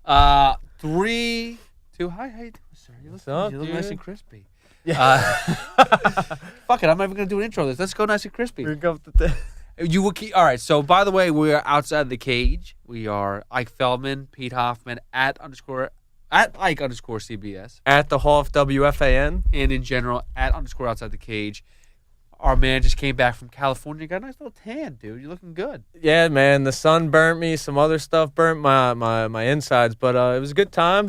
3, 2. Hi, how you doing, sir? You look nice and crispy. Yeah. Fuck it, I'm not even gonna do an intro to this. Let's go nice and crispy. Bring up the You will keep. All right. So, by the way, we are outside the cage. We are Ike Feldman, Pete Hoffman at Ike_CBS, at the Hall of WFAN, and in general at _outside the cage. Our man just came back from California. Got a nice little tan, dude. You're looking good. Yeah, man. The sun burnt me. Some other stuff burnt my insides, but it was a good time.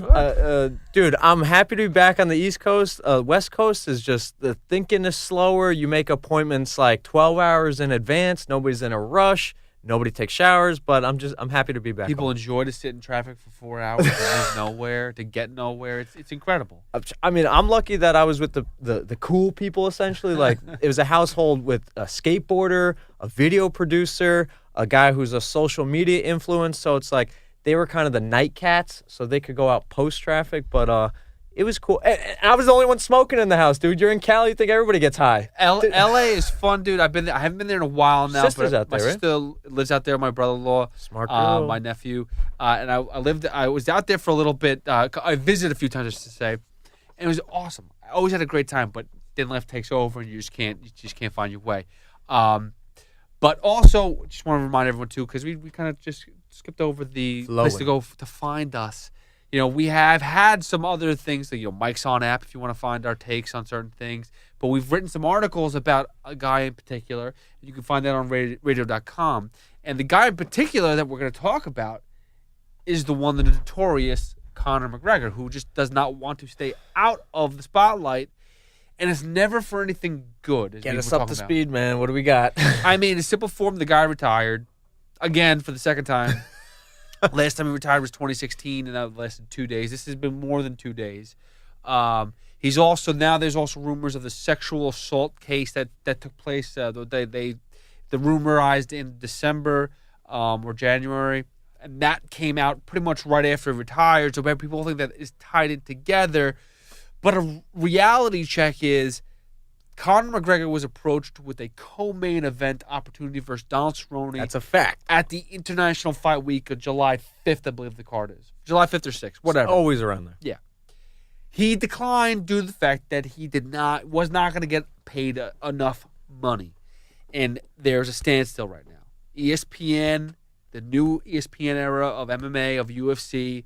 Dude, I'm happy to be back on the East Coast. West Coast is just, the thinking is slower. You make appointments like 12 hours in advance. Nobody's in a rush. Nobody takes showers, but I'm happy to be back. People enjoy to sit in traffic for 4 hours to move nowhere, to get nowhere. It's incredible. I mean, I'm lucky that I was with the cool people, essentially. Like, it was a household with a skateboarder, a video producer, a guy who's a social media influence. So it's like they were kind of the night cats, so they could go out post traffic. But it was cool. And I was the only one smoking in the house, dude. You're in Cali. You think everybody gets high. L.A. is fun, dude. I haven't been there in a while now. Sister's but out there, my sister lives out there. My brother-in-law, smart girl. My nephew, and I was out there for a little bit. I visited a few times, just to say, and it was awesome. I always had a great time, but then life takes over, and you just can't find your way. But also, just want to remind everyone too, because we kind of just skipped over the place to go to find us. You know, we have had some other things, like, Mike's On app if you want to find our takes on certain things. But we've written some articles about a guy in particular. You can find that on radio.com. And the guy in particular that we're going to talk about is the notorious Conor McGregor, who just does not want to stay out of the spotlight. And it's never for anything good. Get us up to speed, man. What do we got? I mean, in simple form, the guy retired. Again, for the second time. Last time he retired was 2016, and that lasted 2 days. This has been more than 2 days. There's also rumors of the sexual assault case that took place. The rumorized in December or January, and that came out pretty much right after he retired. So people think that is tied in together. But a reality check is Conor McGregor was approached with a co-main event opportunity versus Donald Cerrone. That's a fact. At the International Fight Week of July 5th, I believe the card is. July 5th or 6th, whatever. It's always around there. Yeah. He declined due to the fact that he was not going to get paid enough money. And there's a standstill right now. ESPN, the new ESPN era of MMA, of UFC,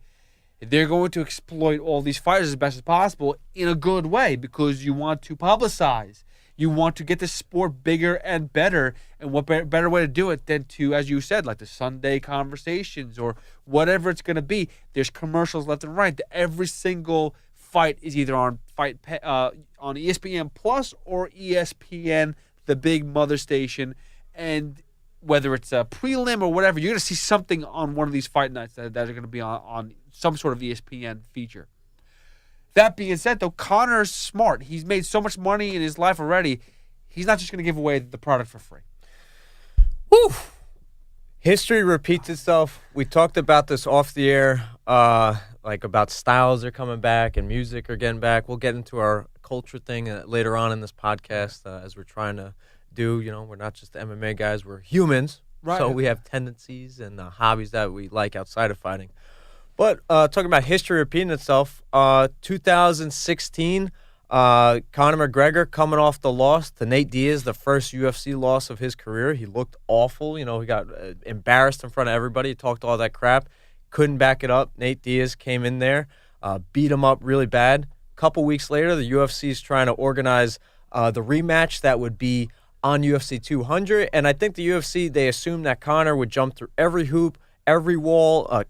they're going to exploit all these fighters as best as possible in a good way because you want to publicize. You want to get the sport bigger and better. And what better way to do it than to, as you said, like the Sunday conversations or whatever it's going to be. There's commercials left and right. Every single fight is either on on ESPN Plus or ESPN, the big mother station. And whether it's a prelim or whatever, you're going to see something on one of these fight nights that are going to be on some sort of ESPN feature. That being said, though, Conor's smart. He's made so much money in his life already. He's not just going to give away the product for free. Woo! History repeats itself. We talked about this off the air, like about styles are coming back and music are getting back. We'll get into our culture thing later on in this podcast as we're trying to do. We're not just MMA guys. We're humans. Right. So we have tendencies and hobbies that we like outside of fighting. But talking about history repeating itself, 2016, Conor McGregor coming off the loss to Nate Diaz, the first UFC loss of his career. He looked awful. He got embarrassed in front of everybody. He talked all that crap. Couldn't back it up. Nate Diaz came in there, beat him up really bad. A couple weeks later, the UFC is trying to organize the rematch that would be on UFC 200. And I think the UFC, they assumed that Conor would jump through every hoop, every wall,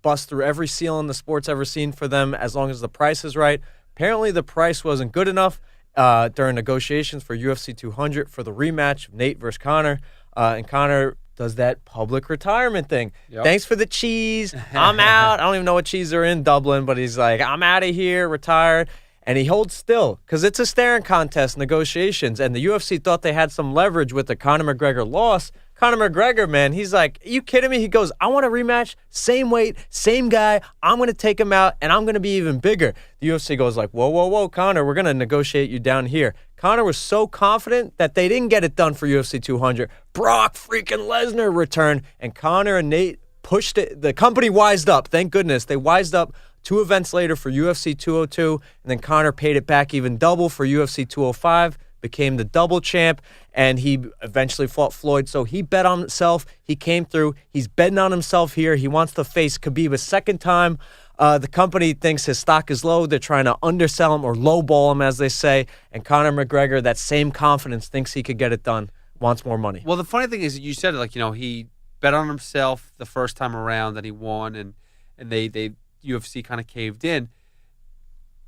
bust through every ceiling the sport's ever seen for them as long as the price is right. Apparently the price wasn't good enough during negotiations for UFC 200 for the rematch of Nate versus Conor. And Conor does that public retirement thing. Yep. Thanks for the cheese. I'm out. I don't even know what cheese are in Dublin, but he's like, I'm out of here, retired. And he holds still because it's a staring contest, negotiations. And the UFC thought they had some leverage with the Conor McGregor loss. Conor McGregor, man, he's like, are you kidding me? He goes, I want a rematch, same weight, same guy. I'm going to take him out, and I'm going to be even bigger. The UFC goes like, whoa, Conor, we're going to negotiate you down here. Conor was so confident that they didn't get it done for UFC 200. Brock freaking Lesnar returned, and Conor and Nate pushed it. The company wised up. Thank goodness. They wised up 2 events later for UFC 202, and then Conor paid it back even double for UFC 205, became the double champ, and he eventually fought Floyd. So he bet on himself. He came through. He's betting on himself here. He wants to face Khabib a second time. The company thinks his stock is low. They're trying to undersell him or lowball him, as they say. And Conor McGregor, that same confidence, thinks he could get it done, wants more money. Well, the funny thing is, you said, like, he bet on himself the first time around, and he won, and they UFC kind of caved in.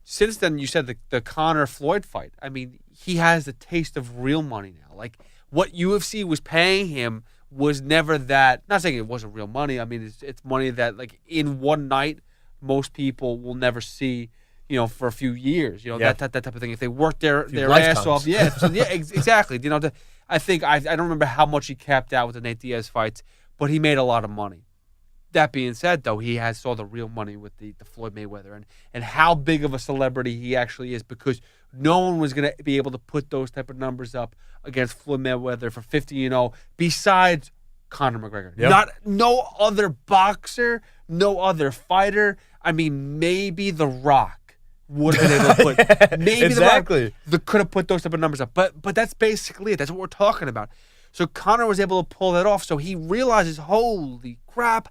Since then, you said the Conor Floyd fight. I mean, he has the taste of real money now. Like, what UFC was paying him was never that. Not saying it wasn't real money. I mean, it's money that, like, in one night, most people will never see, for a few years. That type of thing. If they work their ass off, exactly. I think I don't remember how much he capped out with the Nate Diaz fights, but he made a lot of money. That being said, though, he saw the real money with the Floyd Mayweather and how big of a celebrity he actually is, because no one was going to be able to put those type of numbers up against Floyd Mayweather for 50-0 besides Conor McGregor. Yep. No other boxer, no other fighter. I mean, maybe The Rock would have been able to put. Maybe exactly. The Rock could have put those type of numbers up. But that's basically it. That's what we're talking about. So Conor was able to pull that off. So he realizes, holy crap,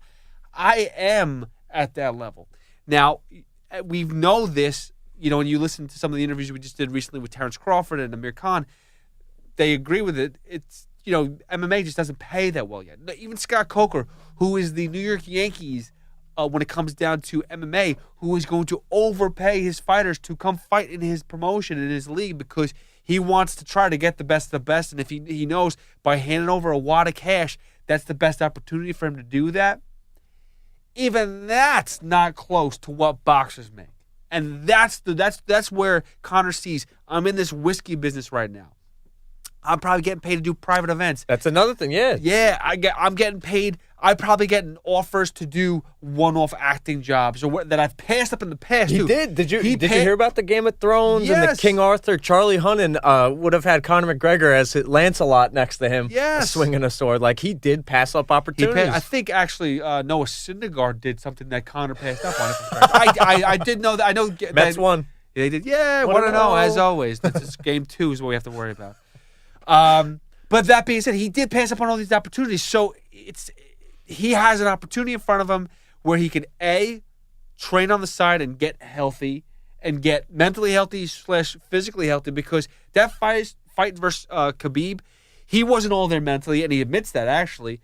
I am at that level. Now, we know this, when you listen to some of the interviews we just did recently with Terrence Crawford and Amir Khan, they agree with it. It's, MMA just doesn't pay that well yet. Even Scott Coker, who is the New York Yankees when it comes down to MMA, who is going to overpay his fighters to come fight in his promotion, in his league, because he wants to try to get the best of the best. And if he knows by handing over a wad of cash, that's the best opportunity for him to do that. Even that's not close to what boxers make. And that's where Conor sees, I'm in this whiskey business right now. I'm probably getting paid to do private events. That's another thing, yeah. Yeah, I'm getting paid. I'm probably getting offers to do one-off acting jobs that I've passed up in the past. He too. did. Did you hear about the Game of Thrones and the King Arthur? Charlie Hunnam would have had Conor McGregor as Lancelot next to him, swinging a sword. Like, he did pass up opportunities. I think actually Noah Syndergaard did something that Conor passed up on. I did know that. I know Mets won. They did. Yeah, 1-0 as always. That's just game 2 is what we have to worry about. But that being said, he did pass up on all these opportunities. So he has an opportunity in front of him where he can train on the side and get healthy and get mentally healthy / physically healthy, because that fight versus Khabib, he wasn't all there mentally, and he admits that actually.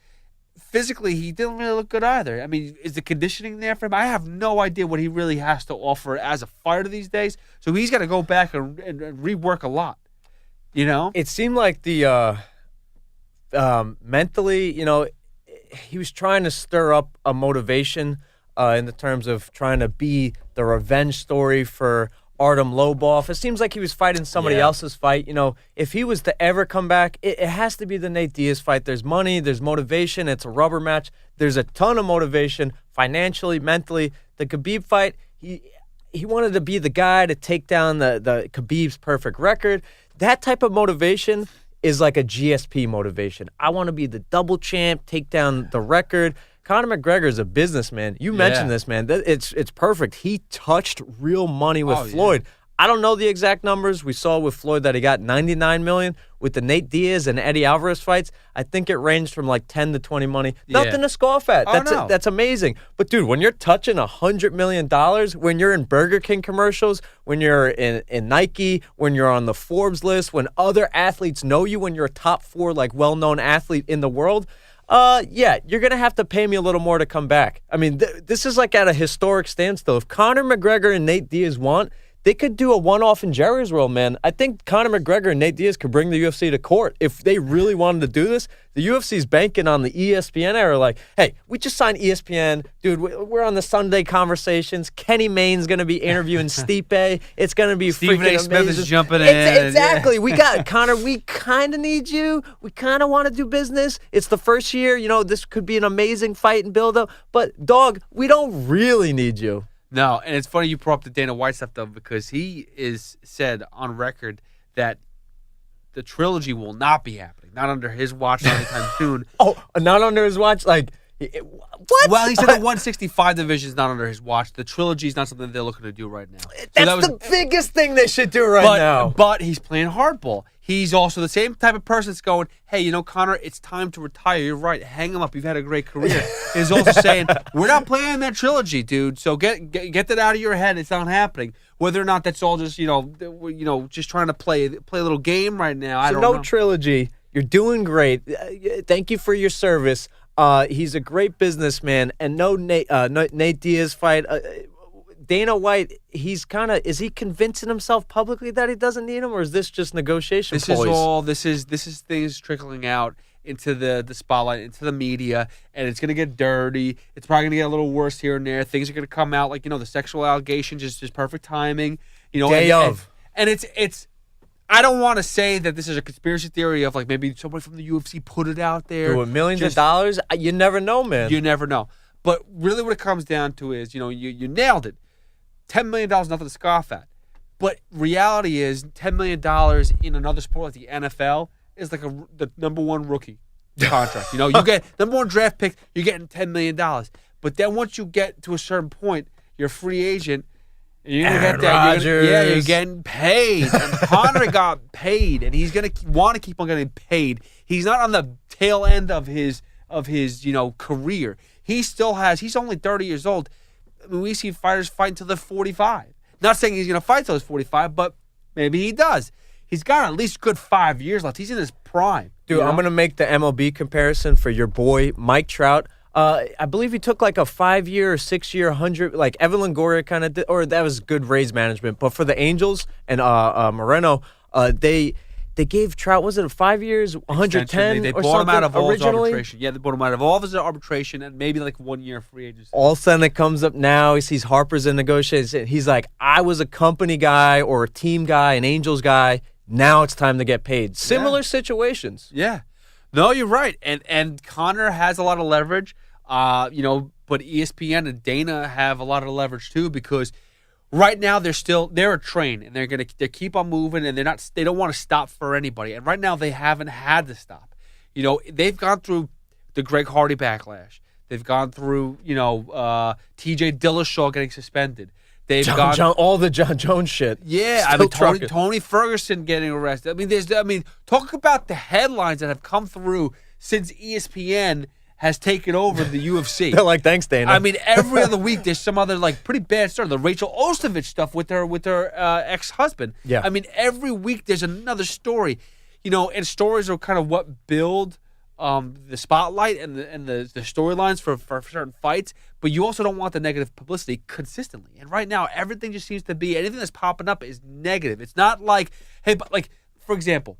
Physically, he didn't really look good either. I mean, is the conditioning there for him? I have no idea what he really has to offer as a fighter these days. So he's got to go back and rework a lot. It seemed like the mentally, he was trying to stir up a motivation in the terms of trying to be the revenge story for Artem Lobov. It seems like he was fighting somebody else's fight. If he was to ever come back, it has to be the Nate Diaz fight. There's money, there's motivation, it's a rubber match. There's a ton of motivation financially, mentally. The Khabib fight, he wanted to be the guy to take down the Khabib's perfect record. That type of motivation is like a GSP motivation. I want to be the double champ, take down the record. Conor McGregor is a businessman. You mentioned this, man. It's perfect. He touched real money with Floyd. Yeah. I don't know the exact numbers. We saw with Floyd that he got $99 million. With the Nate Diaz and Eddie Alvarez fights, I think it ranged from like 10 to 20 money. Nothing to scoff at. That's amazing. But dude, when you're touching $100 million, when you're in Burger King commercials, when you're in Nike, when you're on the Forbes list, when other athletes know you, when you're a top 4 like well-known athlete in the world, you're going to have to pay me a little more to come back. I mean, this is like at a historic standstill. If Conor McGregor and Nate Diaz want, they could do a one-off in Jerry's World, man. I think Conor McGregor and Nate Diaz could bring the UFC to court if they really wanted to do this. The UFC's banking on the ESPN era. Like, hey, we just signed ESPN. Dude, we're on the Sunday conversations. Kenny Mayne's going to be interviewing Stipe. It's going to be Stephen freaking A. Smith amazing. is jumping in. Exactly. We got Conor. We kind of need you. We kind of want to do business. It's the first year. This could be an amazing fight and build-up. But, dog, we don't really need you. No, and it's funny you brought up the Dana White stuff, though, because he is said on record that the trilogy will not be happening. Not under his watch anytime soon. Oh, not under his watch? Like, What? Well, he said the 165 division is not under his watch. The trilogy is not something they're looking to do right now. That's the biggest thing they should do right now. But he's playing hardball. He's also the same type of person that's going, hey, Conor, it's time to retire. You're right. Hang him up. You've had a great career. He's also saying, we're not playing that trilogy, dude. So get that out of your head. It's not happening. Whether or not that's all just, just trying to play a little game right now. I don't know. No trilogy. You're doing great. Thank you for your service. He's a great businessman, and no Nate Diaz fight. Dana White, is he convincing himself publicly that he doesn't need him, or is this just negotiation ploys? This is things trickling out into the spotlight, into the media, and it's gonna get dirty. It's probably gonna get a little worse here and there. Things are gonna come out like the sexual allegations, just perfect timing. And it's. I don't want to say that this is a conspiracy theory of like maybe somebody from the UFC put it out there. With millions of dollars, you never know, man. You never know. But really, what it comes down to is, you nailed it. $10 million is nothing to scoff at. But reality is, $10 million in another sport like the NFL is like the number one rookie contract. You get number one draft pick, you're getting $10 million. But then once you get to a certain point, you're a free agent. You're gonna get that. You're getting paid. And Conor got paid, and he's gonna want to keep on getting paid. He's not on the tail end of his career. He still has. He's only 30 years old. I mean, we see fighters fight until they're 45. Not saying he's gonna fight till he's 45, but maybe he does. He's got at least a good 5 years left. He's in his prime. Dude, I'm gonna make the MLB comparison for your boy Mike Trout. I believe he took like a 5-year or 6-year 100, like Evan Longoria kind of did, or that was good Rays management. But for the Angels and Moreno, they gave Trout, was it 5 years, 110 They or bought him out of all his originally? arbitration. Yeah, they bought him out of all of his arbitration and maybe like 1 year free agency. All of a sudden it comes up now. He sees Harper's in negotiations. He's like, I was a company guy or a team guy, an Angels guy. Now it's time to get paid. Similar situations. Yeah. No, you're right. And Conor has a lot of leverage, but ESPN and Dana have a lot of leverage too, because right now they're a train and they keep on moving, and they don't want to stop for anybody. And right now they haven't had to stop. They've gone through the Greg Hardy backlash. They've gone through TJ Dillashaw getting suspended. They've all the John Jones shit. Yeah, Tony Ferguson getting arrested. Talk about the headlines that have come through since ESPN has taken over the UFC. They're like, thanks, Dana. Every other week there's some other like pretty bad story. The Rachel Ostovich stuff with her ex-husband. Yeah. Every week there's another story. And stories are kind of what build the spotlight and the storylines for certain fights, but you also don't want the negative publicity consistently. And right now, everything just seems to be, anything that's popping up is negative. It's not like, hey, but like, for example,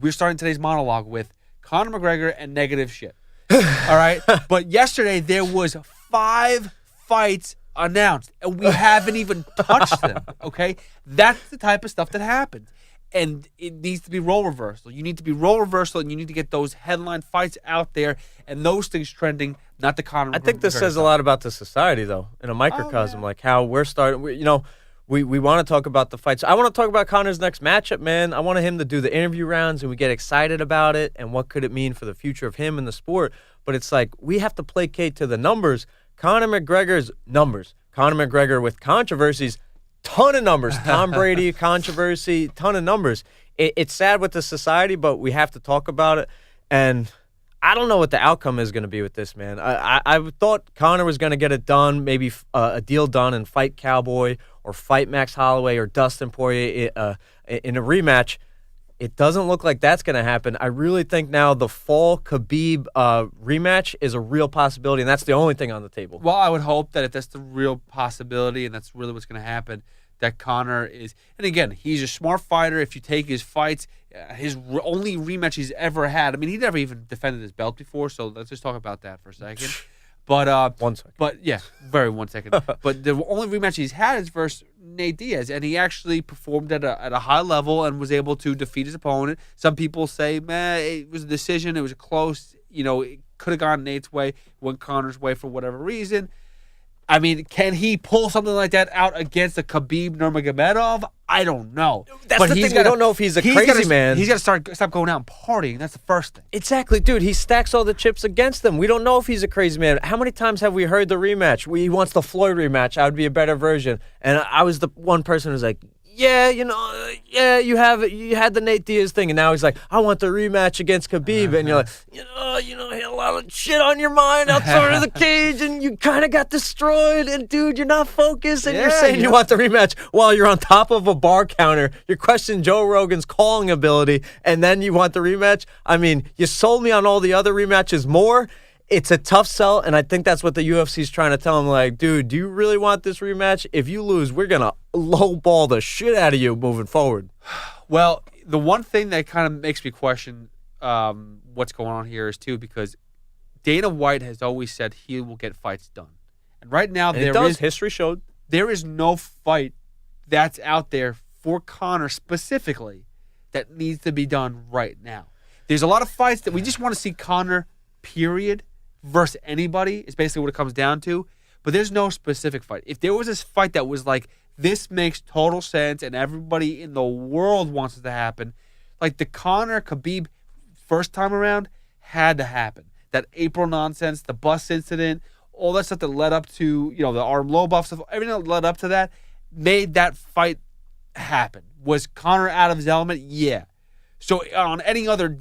we're starting today's monologue with Conor McGregor and negative shit. All right? But yesterday, there was 5 fights announced, and we haven't even touched them, okay? That's the type of stuff that happens. And it needs to be role reversal. You need to be role reversal, and you need to get those headline fights out there and those things trending, not the Conor. I think this says a lot about the society, though, in a microcosm, like how we're starting. We want to talk about the fights. I want to talk about Conor's next matchup, man. I want him to do the interview rounds, and we get excited about it, and what could it mean for the future of him in the sport. But it's like we have to placate to the numbers. Conor McGregor's numbers. Conor McGregor with controversies. Ton of numbers. Tom Brady controversy, ton of numbers. It's sad with the society, but we have to talk about it. And I don't know what the outcome is going to be with this, man. I thought Conor was going to get it done, maybe a deal done and fight Cowboy or fight Max Holloway or Dustin Poirier in a rematch. It doesn't look like that's going to happen. I really think now the fall Khabib rematch is a real possibility, and that's the only thing on the table. Well, I would hope that if that's the real possibility and that's really what's going to happen, that Conor is, and again, he's a smart fighter. If you take his fights, his only rematch he's ever had, he never even defended his belt before, so let's just talk about that for a second. But 1 second. But yeah, very 1 second. But the only rematch he's had is versus Nate Diaz, and he actually performed at a high level and was able to defeat his opponent. Some people say, man, it was a decision, it was close. It could have gone Nate's way, went Conor's way for whatever reason. Can he pull something like that out against a Khabib Nurmagomedov? I don't know. That's but the thing. We don't know if he's a crazy man. He's got to stop going out and partying. That's the first thing. Exactly, dude. He stacks all the chips against him. We don't know if he's a crazy man. How many times have we heard the rematch? He wants the Floyd rematch. I would be a better version. And I was the one person who's like, yeah, you had the Nate Diaz thing, and now he's like, I want the rematch against Khabib, and you're like, you had a lot of shit on your mind outside of the cage, and you kind of got destroyed, and dude, you're not focused, and you're saying you want the rematch while you're on top of a bar counter. You're questioning Joe Rogan's calling ability, and then you want the rematch. I mean, you sold me on all the other rematches more. It's a tough sell, and I think that's what the UFC is trying to tell him. Like, dude, do you really want this rematch? If you lose, we're going to lowball the shit out of you moving forward. Well, the one thing that kind of makes me question what's going on here is, too, because Dana White has always said he will get fights done. And right now, history showed. There is no fight that's out there for Conor specifically that needs to be done right now. There's a lot of fights that we just want to see Conor, period, versus anybody is basically what it comes down to. But there's no specific fight. If there was this fight that was like, this makes total sense and everybody in the world wants it to happen, like the Conor Khabib first time around had to happen. That April nonsense, the bus incident, all that stuff that led up to, the Arm Lobov stuff, everything that led up to that made that fight happen. Was Conor out of his element? Yeah. So on any other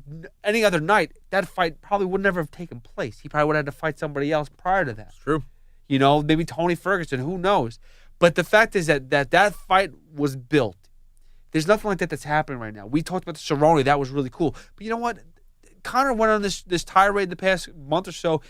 night, that fight probably would never have taken place. He probably would have had to fight somebody else prior to that. It's true. Maybe Tony Ferguson, who knows? But the fact is that fight was built. There's nothing like that that's happening right now. We talked about the Cerrone. That was really cool. But you know what? Conor went on this tirade the past month or so.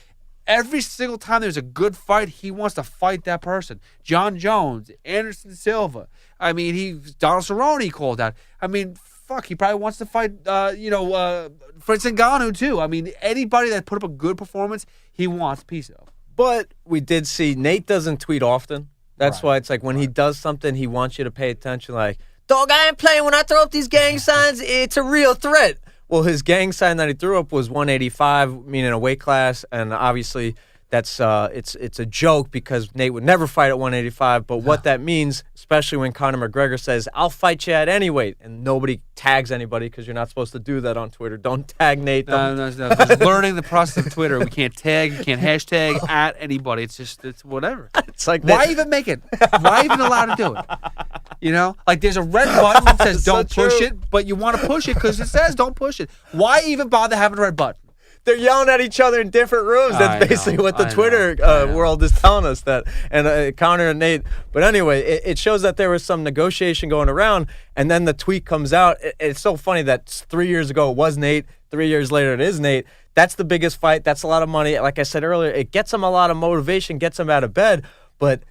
Every single time there's a good fight, he wants to fight that person. John Jones, Anderson Silva. I mean, Donald Cerrone called out. I mean, fuck, he probably wants to fight, Francis Ngannou too. I mean, anybody that put up a good performance, he wants a piece of. But we did see Nate doesn't tweet often. That's why it's like when he does something, he wants you to pay attention. Like, dog, I ain't playing when I throw up these gang signs. It's a real threat. Well, his gang sign that he threw up was 185, meaning a weight class, and obviously that's it's a joke because Nate would never fight at 185. But what that means, especially when Conor McGregor says, "I'll fight you at any weight," and nobody tags anybody because you're not supposed to do that on Twitter. Don't tag Nate. No. Just learning the process of Twitter. We can't tag, we can't hashtag at anybody. It's whatever. It's like why even make it? Why even allow to do it? Like there's a red button that says don't push it, but you want to push it because it says don't push it. Why even bother having a red button? They're yelling at each other in different rooms. That's basically what the Twitter world is telling us. That and Conor and Nate. But anyway, it shows that there was some negotiation going around, and then the tweet comes out. It's so funny that 3 years ago it was Nate. 3 years later it is Nate. That's the biggest fight. That's a lot of money. Like I said earlier, it gets him a lot of motivation, gets him out of bed. But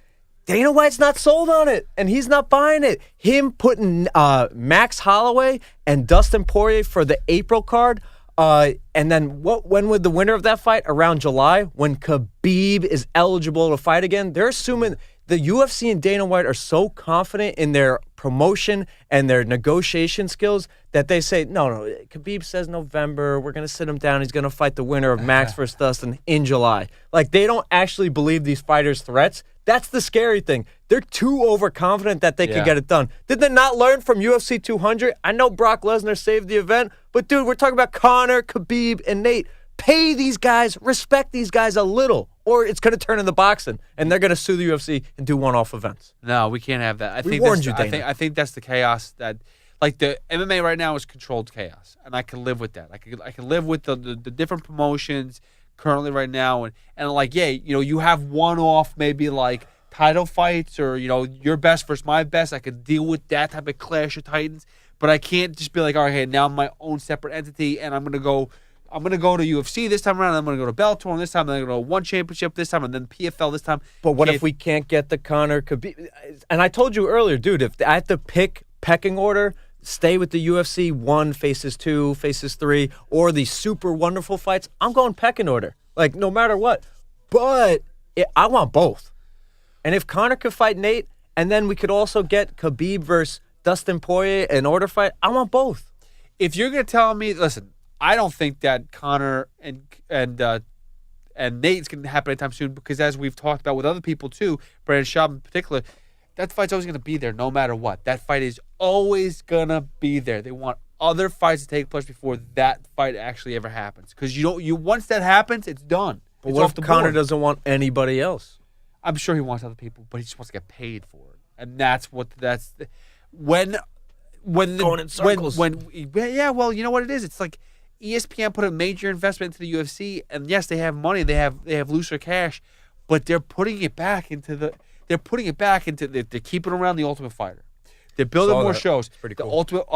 Dana White's not sold on it, and he's not buying it. Him putting Max Holloway and Dustin Poirier for the April card. And then when would the winner of that fight? Around July, when Khabib is eligible to fight again. They're assuming the UFC and Dana White are so confident in their promotion and their negotiation skills that they say, no, Khabib says November, we're going to sit him down, he's going to fight the winner of Max versus Dustin in July. Like, they don't actually believe these fighters' threats. That's the scary thing. They're too overconfident that they can get it done. Did they not learn from UFC 200? I know Brock Lesnar saved the event, but dude, we're talking about Conor, Khabib, and Nate. Pay these guys, respect these guys a little, or it's going to turn into boxing, and they're going to sue the UFC and do one-off events. No, we can't have that. We warned you, Dana. I think that's the chaos that, like, the MMA right now is controlled chaos, and I can live with that. I can live with the different promotions currently right now, and like, you have one-off maybe like title fights or your best versus my best. I could deal with that type of clash of titans, but I can't just be like, all right, hey, now I'm my own separate entity, and I'm gonna go to UFC this time around. I'm gonna go to Bellator, and this time I'm gonna go to one championship this time, and then PFL this time. But what if we can't get the Conor Khabib? And I told you earlier, dude, if I have to pick pecking order, stay with the UFC 1 faces 2 faces 3 or the super wonderful fights, I'm going pecking order, like no matter what. But I want both. And if Conor could fight Nate, and then we could also get Khabib versus Dustin Poirier an order fight, I want both. If you're gonna tell me, listen, I don't think that Conor and Nate's going to happen anytime soon because, as we've talked about with other people too, Brandon Schaub in particular, that fight's always going to be there no matter what. That fight is always going to be there. They want other fights to take place before that fight actually ever happens. Because once that happens, it's done. But It's what off if the Conor board. doesn't want anybody else? I'm sure he wants other people, but he just wants to get paid for it. And that's when Going in circles. Yeah, well, you know what it is? It's like ESPN put a major investment into the UFC, and yes, they have money, they have looser cash, but they're putting it back into they're keeping around the Ultimate Fighter. They're building more shows. It's pretty the cool. Ultimate,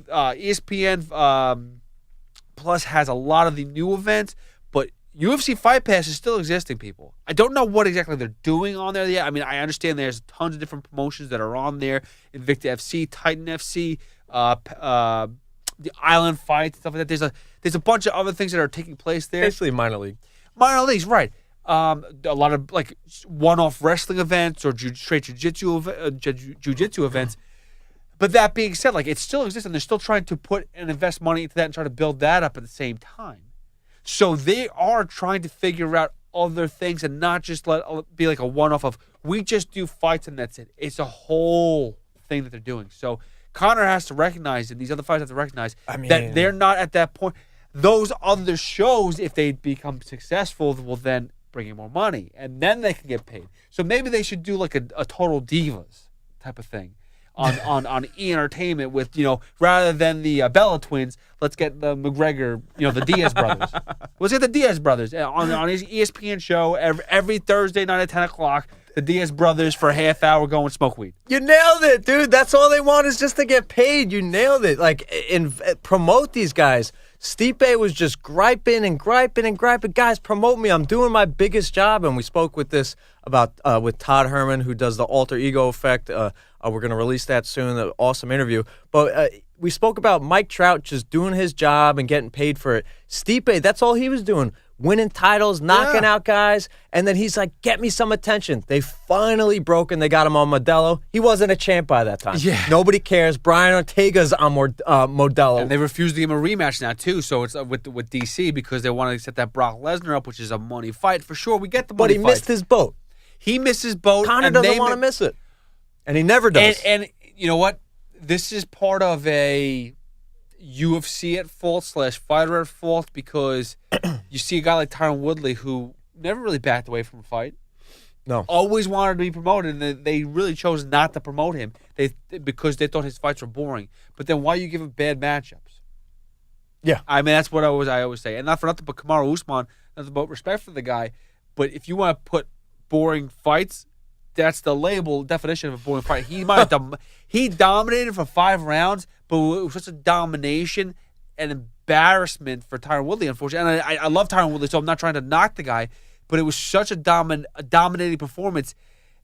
ESPN Plus has a lot of the new events, but UFC Fight Pass is still existing, people. I don't know what exactly they're doing on there yet. I mean, I understand there's tons of different promotions that are on there. Invicta FC, Titan FC, the Island Fights, stuff like that. There's a bunch of other things that are taking place there. Basically minor league. Minor leagues, right. A lot of like one-off wrestling events or straight jiu-jitsu events. But that being said, like it still exists, and they're still trying to put and invest money into that and try to build that up at the same time. So they are trying to figure out other things and not just let it be like a one-off of we just do fights and that's it. It's a whole thing that they're doing. So Conor has to recognize, and these other fighters have to recognize that they're not at that point. Those other shows, if they become successful, will then bring in more money, and then they can get paid. So maybe they should do like a Total Divas type of thing on E! Entertainment with, rather than the Bella twins, let's get the McGregor, the Diaz brothers. Let's get the Diaz brothers on his ESPN show every Thursday night at 10 o'clock. The Diaz brothers for a half hour going smoke weed. You nailed it, dude. That's all they want is just to get paid. You nailed it. Like, promote these guys. Stipe was just griping. Guys, promote me. I'm doing my biggest job. And we spoke with this about with Todd Herman, who does the Alter Ego Effect. We're going to release that soon. An awesome interview. But we spoke about Mike Trout just doing his job and getting paid for it. Stipe, that's all he was doing. Winning titles, knocking out guys. And then he's like, get me some attention. They finally broke and they got him on Modelo. He wasn't a champ by that time. Yeah. Nobody cares. Brian Ortega's on Modelo. And they refused to give him a rematch now, too. So it's with DC because they wanted to set that Brock Lesnar up, which is a money fight for sure. We get the money But he fight. missed his boat. He missed his boat. Conor doesn't want to miss it. And he never does. And you know what? This is part of a UFC at fault / fighter at fault because you see a guy like Tyron Woodley who never really backed away from a fight. No. Always wanted to be promoted, and they really chose not to promote him because they thought his fights were boring. But then why you give him bad matchups? Yeah. I mean, that's what I always say. And not for nothing but Kamaru Usman, nothing but respect for the guy. But if you want to put boring fights, that's the definition of a boring fight. He dominated for 5 rounds, but it was such a domination and embarrassment for Tyron Woodley, unfortunately. And I love Tyron Woodley, so I'm not trying to knock the guy, but it was such a dominating performance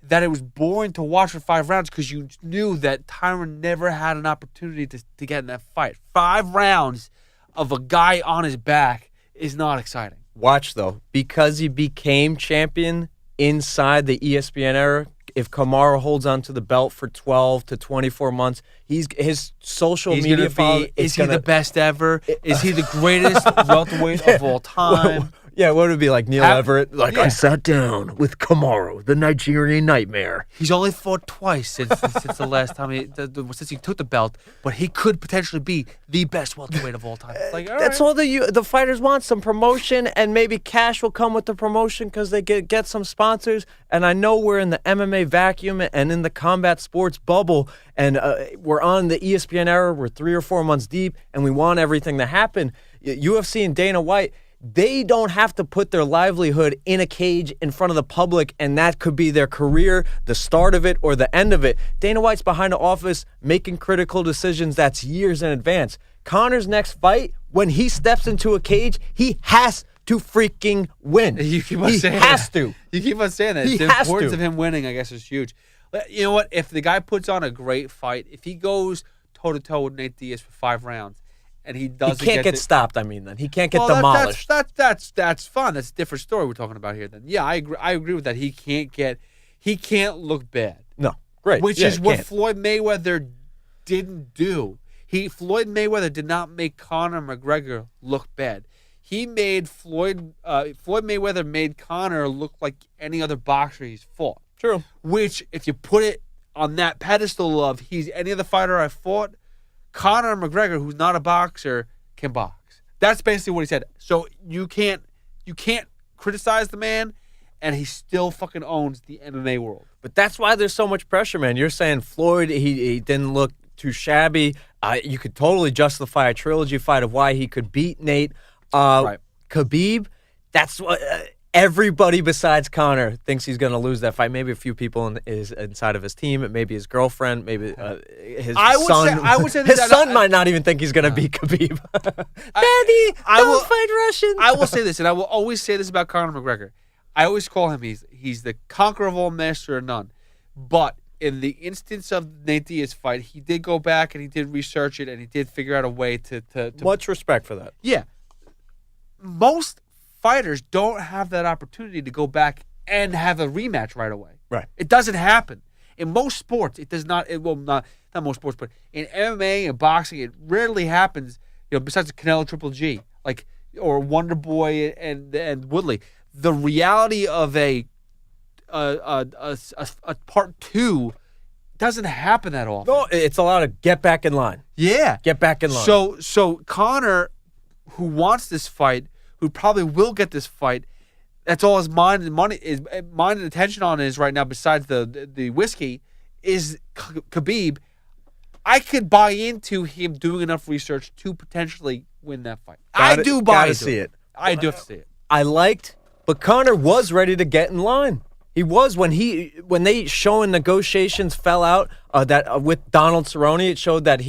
that it was boring to watch for 5 rounds because you knew that Tyron never had an opportunity to get in that fight. 5 rounds of a guy on his back is not exciting. Watch, though. Because he became champion inside the ESPN era, if Kamaru holds on to the belt for 12 to 24 months, his social media following is he the best ever? Is he the greatest welterweight of all time? Yeah, what would it be like Neil Everett? Like, I sat down with Kamaru, the Nigerian Nightmare. He's only fought twice since the last time since he took the belt, but he could potentially be the best welterweight of all time. Like, that's all the fighters want, some promotion, and maybe cash will come with the promotion because they get some sponsors. And I know we're in the MMA vacuum and in the combat sports bubble, and we're on the ESPN era. We're 3 or 4 months deep, and we want everything to happen. UFC and Dana White, they don't have to put their livelihood in a cage in front of the public, and that could be their career, the start of it, or the end of it. Dana White's behind the office making critical decisions that's years in advance. Conor's next fight, when he steps into a cage, he has to freaking win. You keep on saying to. You keep on saying that. The importance of him winning, I guess, is huge. You know what? If the guy puts on a great fight, if he goes toe-to-toe with Nate Diaz for 5 rounds, and he doesn't get stopped. I mean, then he can't get demolished. That's fun. That's a different story we're talking about here. Then, yeah, I agree with that. He can't look bad. No, great. Which is what Floyd Mayweather didn't do. Floyd Mayweather did not make Conor McGregor look bad. He made Floyd Mayweather made Conor look like any other boxer he's fought. True. Which, if you put it on that pedestal of he's any other fighter I fought. Conor McGregor, who's not a boxer, can box. That's basically what he said. So you can't criticize the man, and he still fucking owns the MMA world. But that's why there's so much pressure, man. You're saying Floyd, he didn't look too shabby. You could totally justify a trilogy fight of why he could beat Nate. Right. Khabib, that's what everybody besides Conor thinks he's going to lose that fight. Maybe a few people inside of his team, maybe his girlfriend, maybe his son. I would say his son might not even think he's going to beat Khabib. Daddy, don't fight Russians. I will say this, and I will always say this about Conor McGregor. I always call him he's the conqueror of all, master of none. But in the instance of Nate Diaz fight, he did go back and he did research it and he did figure out a way to much respect for that. Yeah. Most fighters don't have that opportunity to go back and have a rematch right away. Right. It doesn't happen. In most sports, it does not. It will not most sports, but in MMA and boxing, it rarely happens. Besides the Canelo Triple G, or Wonder Boy and Woodley. The reality of a part two doesn't happen that often. No, it's a lot of get back in line. Yeah. Get back in line. So Conor, who wants this fight, who probably will get this fight, that's all his mind and attention on is right now, besides the whiskey, is Khabib. I could buy into him doing enough research to potentially win that fight. I do see it. I do have to see it. But Conor was ready to get in line. He was when they showing negotiations fell out with Donald Cerrone. It showed that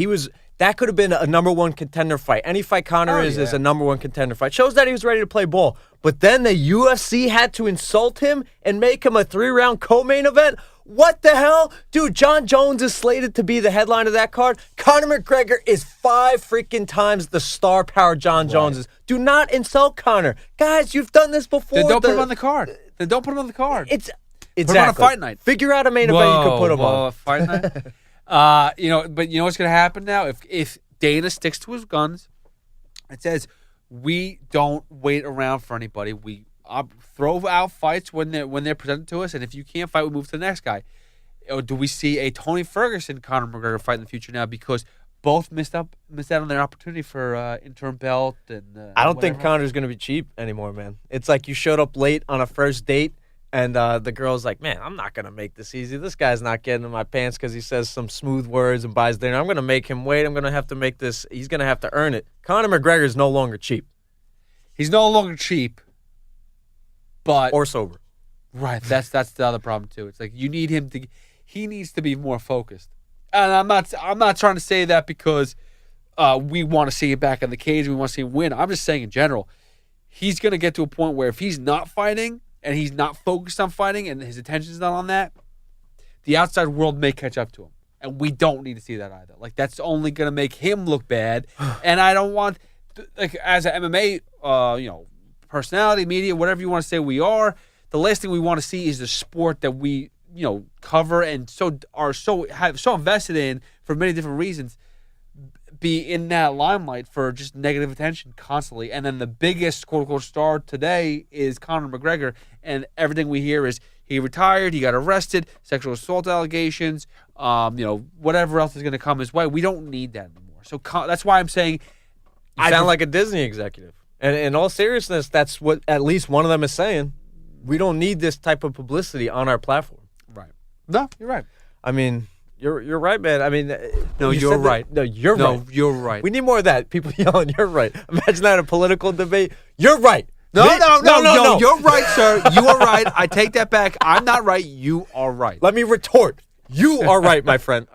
that could have been a number one contender fight. Any fight Conor is a number one contender fight. Shows that he was ready to play ball. But then the UFC had to insult him and make him a 3-round co-main event. What the hell? Dude, John Jones is slated to be the headline of that card. Conor McGregor is 5 freaking times the star power John Jones is. Do not insult Conor. Guys, you've done this before. Then don't put him on the card. It's Put him on a fight night. Figure out a main event you can put him on. Fight night? But you know what's going to happen now? If Dana sticks to his guns, it says we don't wait around for anybody. We throw out fights when they're presented to us, and if you can't fight, we move to the next guy. Or do we see a Tony Ferguson Conor McGregor fight in the future now because both missed out on their opportunity for interim belt? And I don't think Conor's going to be cheap anymore, man. It's like you showed up late on a first date, and the girl's like, man, I'm not going to make this easy. This guy's not getting in my pants because he says some smooth words and buys dinner. I'm going to make him wait. I'm going to have to make this. He's going to have to earn it. Conor McGregor is no longer cheap. He's no longer cheap. Or sober. Right. That's the other problem, too. It's like you need him to – he needs to be more focused. And I'm not trying to say that because we want to see him back in the cage. We want to see him win. I'm just saying in general, he's going to get to a point where if he's not fighting – and he's not focused on fighting and his attention's not on that, the outside world may catch up to him. And we don't need to see that either. That's only going to make him look bad. And I don't want, as an MMA, personality, media, whatever you want to say we are, the last thing we want to see is the sport that we, cover and so invested in for many different reasons, be in that limelight for just negative attention constantly. And then the biggest quote-unquote star today is Conor McGregor, and everything we hear is he retired, he got arrested, sexual assault allegations, whatever else is going to come his way. We don't need that anymore. So that's why I'm saying you sound like a Disney executive. And in all seriousness, that's what at least one of them is saying. We don't need this type of publicity on our platform. Right. No, you're right. I mean, You're right, man. I mean, no, you're right. No, you're right. No, you're right. We need more of that. People yelling, "You're right." Imagine that in a political debate. You're right. No. You're right, sir. You are right. I take that back. I'm not right. You are right. Let me retort. You are right, my friend.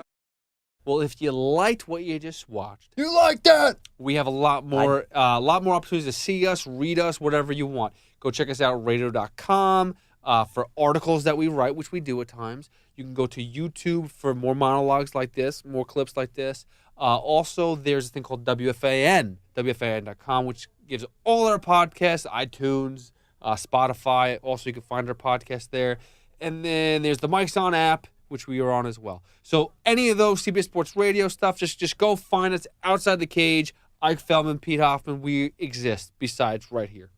Well, if you liked what you just watched, you like that. We have a lot more opportunities to see us, read us, whatever you want. Go check us out at radio.com for articles that we write, which we do at times. You can go to YouTube for more monologues like this, more clips like this. Also, there's a thing called WFAN, WFAN.com, which gives all our podcasts, iTunes, Spotify. Also, you can find our podcast there. And then there's the Mike's On app, which we are on as well. So any of those CBS Sports Radio stuff, just go find us outside the cage. Ike Feldman, Pete Hoffman, we exist besides right here.